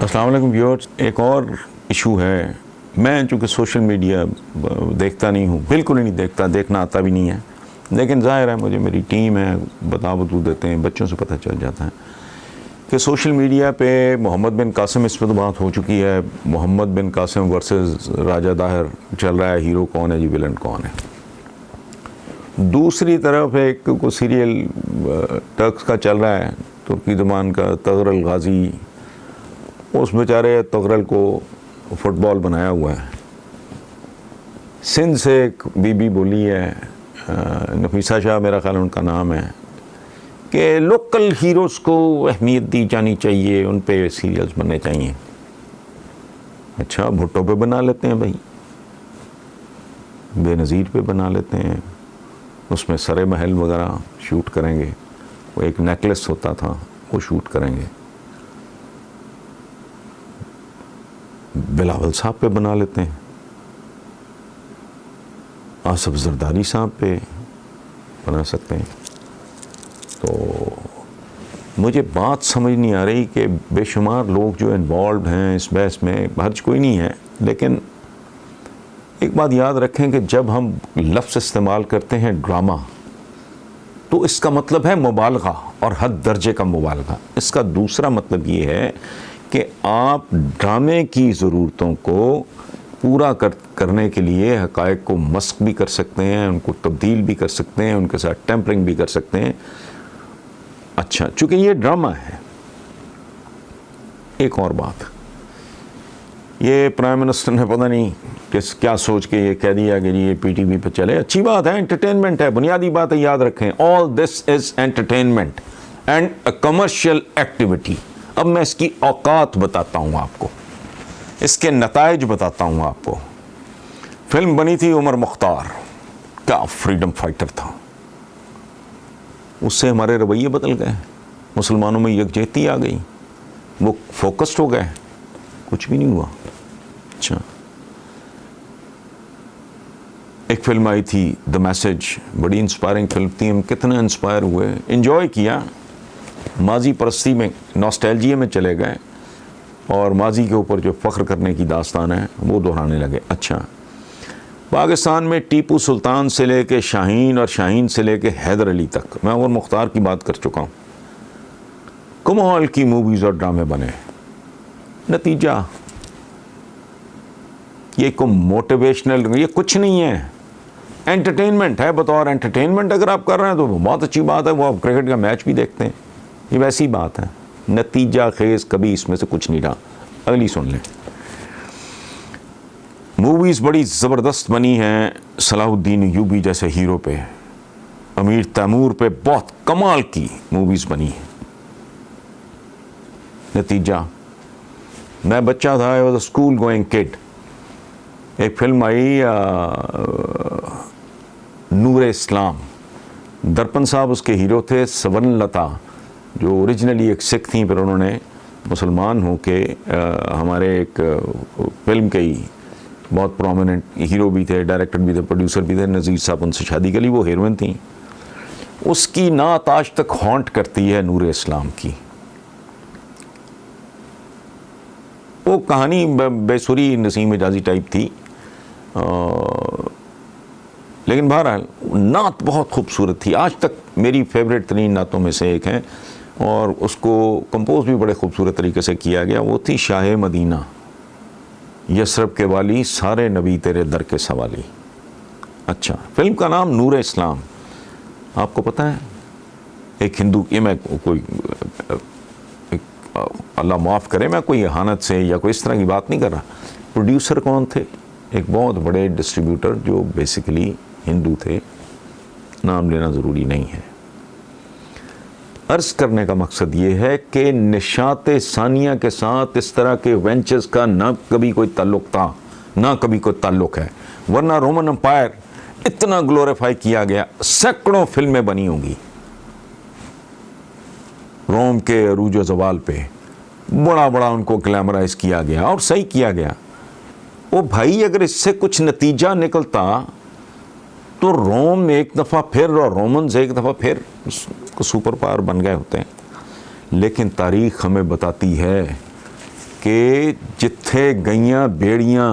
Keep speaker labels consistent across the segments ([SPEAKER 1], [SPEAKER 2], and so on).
[SPEAKER 1] अस्सलाम वालेकुम व्यूअर्स। एक और इशू है, मैं चूँकि सोशल मीडिया देखता नहीं हूँ, बिल्कुल ही नहीं देखता, देखना आता भी नहीं है, लेकिन ज़ाहिर है मुझे मेरी टीम है बता देते हैं, बच्चों से पता चल जाता है कि सोशल मीडिया पे मोहम्मद बिन कासिम, इस पर तो बात हो चुकी है, मोहम्मद बिन कासिम वर्सेस राजा दाहिर चल रहा है, हीरो कौन है जी, विलन कौन है। दूसरी तरफ एक को सीरियल टर्क्स का चल रहा है, तुर्की ज़बान का, तगरल गाजी, उस बेचारे तगरल को फुटबॉल बनाया हुआ है। सिंध से एक बीबी बोली है, नफीसा शाह मेरा ख्याल उनका नाम है, कि लोकल हीरोज़ को अहमियत दी जानी चाहिए, उन पे सीरियल्स बनने चाहिए। अच्छा, भुट्टो पे बना लेते हैं भाई, बेनज़ीर पे बना लेते हैं, उसमें सरे महल वगैरह शूट करेंगे, वो एक नेकलेस होता था वो शूट करेंगे। बिलावल साहब पे बना लेते हैं, आसफ जरदारी साहब पे बना सकते हैं। तो मुझे बात समझ नहीं आ रही कि बेशुमार लोग जो इन्वॉल्व हैं इस बहस में, हर्ज कोई नहीं है, लेकिन एक बात याद रखें कि जब हम लफ्ज़ इस्तेमाल करते हैं ड्रामा, तो इसका मतलब है मुबालगा और हद दर्जे का मुबालगा। इसका दूसरा मतलब ये है कि आप ड्रामे की ज़रूरतों को पूरा करने के लिए हक़ाइक़ को मस्क भी कर सकते हैं, उनको तब्दील भी कर सकते हैं, उनके साथ टेम्परिंग भी कर सकते हैं। अच्छा, चूँकि ये ड्रामा है। एक और बात, ये प्राइम मिनिस्टर ने पता नहीं क्या सोच के ये कह दिया कि ये पीटीवी पे चले। अच्छी बात है, एंटरटेनमेंट है, बुनियादी बात है, याद रखें, all this is entertainment and a commercial activity. अब मैं इसकी औकात बताता हूँ आपको, इसके नताइज बताता हूँ आपको। फिल्म बनी थी उमर मुख्तार, क्या फ्रीडम फाइटर था, उससे हमारे रवैये बदल गए, मुसलमानों में यकजहती आ गई, वो फोकस्ड हो गए, कुछ भी नहीं हुआ। अच्छा, एक फिल्म आई थी द मैसेज, बड़ी इंस्पायरिंग फिल्म थी, हम कितना इंस्पायर हुए, एंजॉय किया, माजी परस्ती में, नॉस्टैल्जिया में चले गए और माजी के ऊपर जो फ़ख्र करने की दास्तान है वो दोहराने लगे। अच्छा, पाकिस्तान में टीपू सुल्तान से लेके शाहीन और शाहीन से लेके हैदर अली तक, मैं उमर मुख्तार की बात कर चुका हूँ, कमाल की मूवीज़ और ड्रामे बने। नतीजा ये को मोटिवेशनल, ये कुछ नहीं है, एंटरटेनमेंट है। बतौर एंटरटेनमेंट अगर आप कर रहे हैं तो बहुत अच्छी बात है, वो आप क्रिकेट का मैच भी देखते हैं, ये वैसी बात है। नतीजा खेज़ कभी इसमें से कुछ नहीं रहा। अगली सुन लें। मूवीज़ बड़ी ज़बरदस्त बनी हैं, सलाहुद्दीन यूबी जैसे हीरो पे, अमीर तैमूर पे बहुत कमाल की मूवीज़ बनी हैं। नतीजा, मैं बच्चा था, I was a school going kid, एक फिल्म आई नूरे इस्लाम, दर्पण साहब उसके हीरो थे, सवर्ण लता जो ओरिजिनली एक सिख थी, फिर उन्होंने मुसलमान हो के हमारे एक फिल्म के ही बहुत प्रोमिनेंट हीरो भी थे, डायरेक्टर भी थे, प्रोड्यूसर भी थे, नज़ीर साहब, उनसे शादी के लिए वो हीरोइन थी। उसकी नात आज तक हॉन्ट करती है नूरे इस्लाम की। वो कहानी बेसुरी नसीम एजाजी टाइप थी, लेकिन बहरहाल नात बहुत खूबसूरत थी, आज तक मेरी फेवरेट तरीन नातों में से एक है, और उसको कंपोज भी बड़े खूबसूरत तरीके से किया गया। वो थी शाह मदीना, यसरब के वाली, सारे नबी तेरे दर के सवाली। अच्छा, फिल्म का नाम नूर इस्लाम। आपको पता है, एक हिंदू, ये मैं कोई अल्लाह माफ़ करे, मैं कोई इहानत से या कोई इस तरह की बात नहीं कर रहा, प्रोड्यूसर कौन थे, एक बहुत बड़े डिस्ट्रीब्यूटर जो बेसिकली हिंदू थे, नाम लेना ज़रूरी नहीं है। अर्ज़ करने का मकसद ये है कि निशात सानिया के साथ इस तरह के वेंचर्स का ना कभी कोई ताल्लुक़ था, ना कभी कोई ताल्लुक़ है, वरना रोमन एम्पायर इतना ग्लोरीफाई किया गया, सैकड़ों फिल्में बनी होंगी रोम के अरूज ज़वाल पे, बड़ा बड़ा उनको ग्लैमराइज किया गया और सही किया गया। ओ भाई, अगर इससे कुछ नतीजा निकलता तो रोम एक दफ़ा फिर, और रोमन्स एक दफ़ा फिर सुपर पावर बन गए होते हैं। लेकिन तारीख़ हमें बताती है कि जिथे गईयां बेड़ियां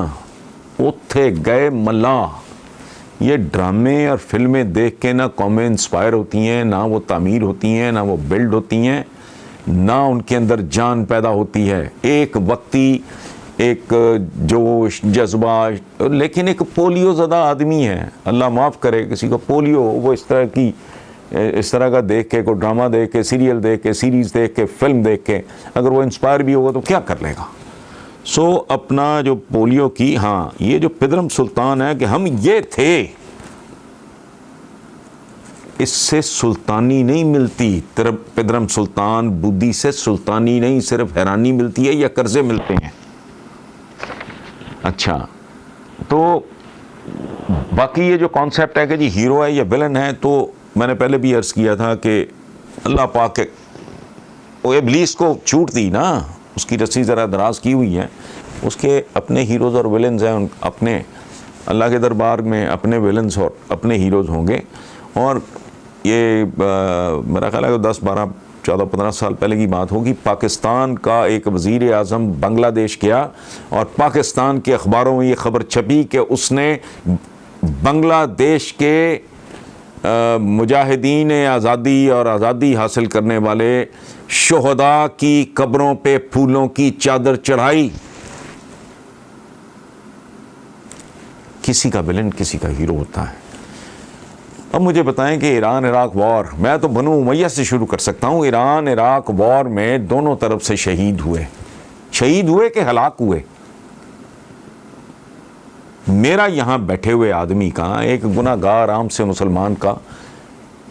[SPEAKER 1] उत्थे गए मल्लाह। ये ड्रामे और फिल्में देख के ना कौमें इंस्पायर होती हैं, ना वो तामीर होती हैं, ना वो बिल्ड होती हैं, ना उनके अंदर जान पैदा होती है। एक वक्ती एक जोश जज्बा, लेकिन एक पोलियो ज़दा आदमी है, अल्लाह माफ़ करे किसी को पोलियो, वो इस तरह का देख के, कोई ड्रामा देख के, सीरियल देख के, सीरीज़ देख के, फिल्म देख के अगर वो इंस्पायर भी होगा तो क्या कर लेगा। सो अपना जो पोलियो की, हाँ ये जो पिदरम सुल्तान है कि हम ये थे, इससे सुल्तानी नहीं मिलती। पिदरम सुल्तान बुद्धि से सुल्तानी नहीं, सिर्फ हैरानी मिलती है या कर्जे मिलते हैं। अच्छा, तो बाकी ये जो कॉन्सेप्ट है कि जी हीरो है या विलन है, तो मैंने पहले भी अर्ज़ किया था कि अल्लाह पाक के वो इब्लीस को छूट दी ना, उसकी रस्सी ज़रा दराज की हुई है, उसके अपने हीरोज़ और विलन्स हैं, अपने अल्लाह के दरबार में अपने विलन्स और अपने हीरोज़ होंगे। और ये मेरा ख्याल है 10, 12, 14, 15 साल पहले की बात होगी, पाकिस्तान का एक वज़ीर आज़म बांग्लादेश गया और पाकिस्तान के अखबारों में ये ख़बर छपी कि उसने बांग्लादेश के मुजाहिदीन आज़ादी और आज़ादी हासिल करने वाले शोहदा की कब्रों पे फूलों की चादर चढ़ाई। किसी का विलन किसी का हीरो होता है। अब मुझे बताएं कि ईरान इराक वॉर, मैं तो बनु उमैया से शुरू कर सकता हूँ। ईरान इराक वॉर में दोनों तरफ से शहीद हुए कि हलाक हुए। मेरा यहाँ बैठे हुए आदमी का, एक गुनाहगार आम से मुसलमान का,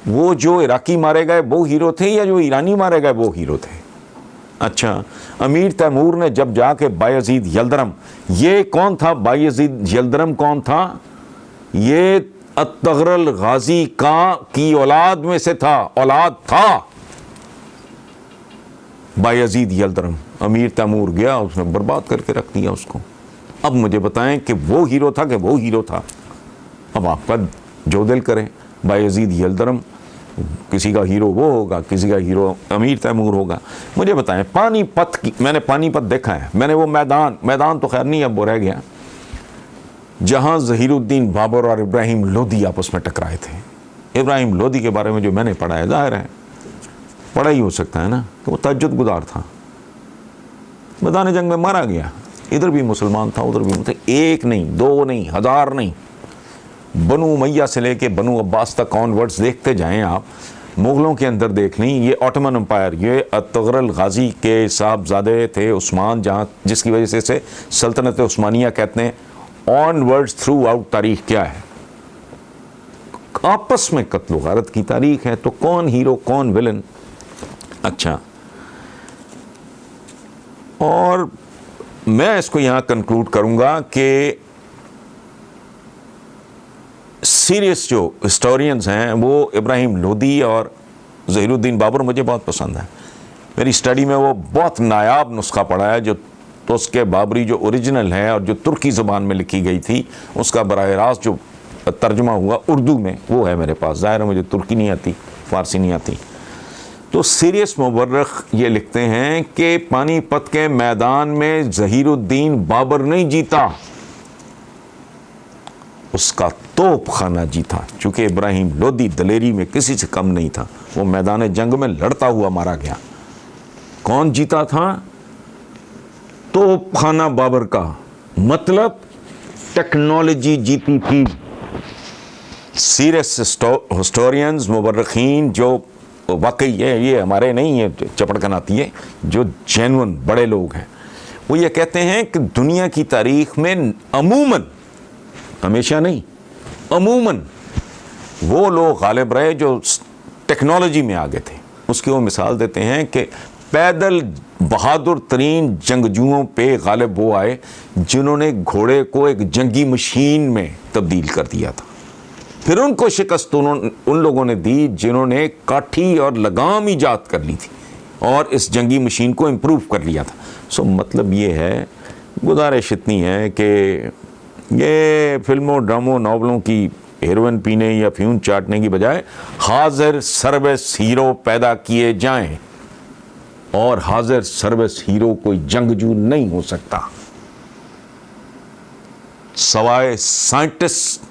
[SPEAKER 1] वो जो इराकी मारे गए वो हीरो थे या जो ईरानी मारे गए वो हीरो थे? अच्छा, अमीर तैमूर ने जब जाके बायजीद यल्दरम, ये कौन था बायजीद यल्दरम कौन था? ये अत्तगरल गाजी की औलाद में से था, औलाद था बायजीद यल्दरम। अमीर तैमूर गया, उसने बर्बाद करके रख दिया उसको। अब मुझे बताएं कि वो हीरो था कि वो हीरो था? अब आपका जो दिल करे। बायजीद यल्दरम, किसी का हीरो वो होगा, किसी का हीरो अमीर तैमूर होगा। मुझे बताएं, पानीपत की, मैंने पानीपत देखा है, मैंने वो मैदान तो खैर नहीं, अब वो रह गया, जहां ज़हीरुद्दीन बाबर और इब्राहिम लोदी आपस में टकराए थे। इब्राहिम लोदी के बारे में जो मैंने पढ़ा है, जाहिर है पढ़ा ही हो सकता है ना, कि वो तहज्जुद गुजार था, मैदान जंग में मारा गया। इधर भी मुसलमान था, उधर भी मुसलमान, एक नहीं, दो नहीं, हजार नहीं, बनु उमैया से लेके बनु अब्बास तक कॉन्वर्ट्स देखते जाएं आप, मुग़लों के अंदर देख लें। ये ऑटोमन एम्पायर, ये अत्तगरल गाजी के साहबजादे थे उस्मान, जहाँ जिसकी वजह से सल्तनत उस्मानिया कहते हैं। ऑनवर्ड्स थ्रू आउट तारीख क्या है? आपस में कत्ल गारत की तारीख है। तो कौन हीरो कौन विलन? अच्छा, और मैं इसको यहाँ कंक्लूड करूँगा कि सीरियस जो हिस्टोरियंस हैं वो इब्राहिम लोदी और ज़हीरुद्दीन बाबर मुझे बहुत पसंद है। मेरी स्टडी में वो बहुत नायाब नुस्खा पढ़ा है, जो तो उसके बाबरी जो ओरिजिनल है और जो तुर्की ज़बान में लिखी गई थी, उसका बराह रास्त जो तर्जुमा हुआ उर्दू में, वो है मेरे पास। ज़ाहिर है मुझे तुर्की नहीं आती, फ़ारसी नहीं आती। तो सीरियस मुवर्रिख ये लिखते हैं कि पानीपत के मैदान में ज़हीरुद्दीन बाबर नहीं जीता, उसका तोप खाना जीता। चूँकि इब्राहिम लोदी दलेरी में किसी से कम नहीं था, वो मैदान जंग में लड़ता हुआ मारा गया। कौन जीता था? तोप खाना बाबर का, मतलब टेक्नोलॉजी जीती थी। सीरियस हिस्टोरियंस मुवर्रिखीन जो वाकई ये हमारे नहीं है चपड़कन आती है, जो जेन्युइन बड़े लोग हैं, वो ये कहते हैं कि दुनिया की तारीख में अमूमन, हमेशा नहीं, अमूमन वो लोग गालिब रहे जो टेक्नोलॉजी में आगे थे। उसकी वो मिसाल देते हैं कि पैदल बहादुर तरीन जंगजुओं पे गालिब वो आए जिन्होंने घोड़े को एक जंगी मशीन में तब्दील कर दिया था। फिर उनको शिकस्त उन लोगों ने दी जिन्होंने काठी और लगाम ईजाद कर ली थी और इस जंगी मशीन को इम्प्रूव कर लिया था। सो मतलब ये है, गुजारिश इतनी है कि ये फिल्मों ड्रामों नावलों की हेरोइन पीने या फ्यून चाटने की बजाय हाजिर सर्विस हीरो पैदा किए जाएं। और हाजिर सर्विस हीरो कोई जंगजू नहीं हो सकता सवाए साइंटिस्ट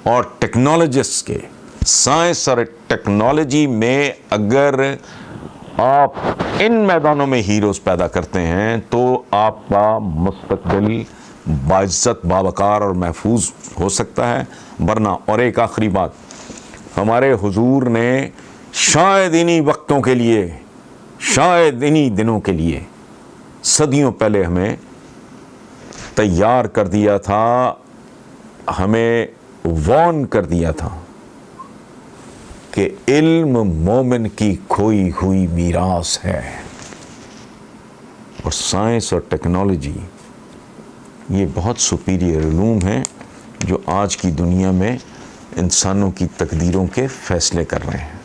[SPEAKER 1] और टेक्नोलॉजिस्ट के। साइंस और टेक्नोलॉजी में अगर आप इन मैदानों में हीरोज़ पैदा करते हैं तो आपका मुस्तकबिल बाइज्जत, बावकार और महफूज हो सकता है। वरना, और एक आखिरी बात, हमारे हुजूर ने शायद इन्हीं वक्तों के लिए, शायद इन्हीं दिनों के लिए सदियों पहले हमें तैयार कर दिया था, हमें वार्न कर दिया था कि इल्म मोमिन की खोई हुई मीरास है। और साइंस और टेक्नोलॉजी ये बहुत सुपीरियर उलूम हैं जो आज की दुनिया में इंसानों की तकदीरों के फैसले कर रहे हैं।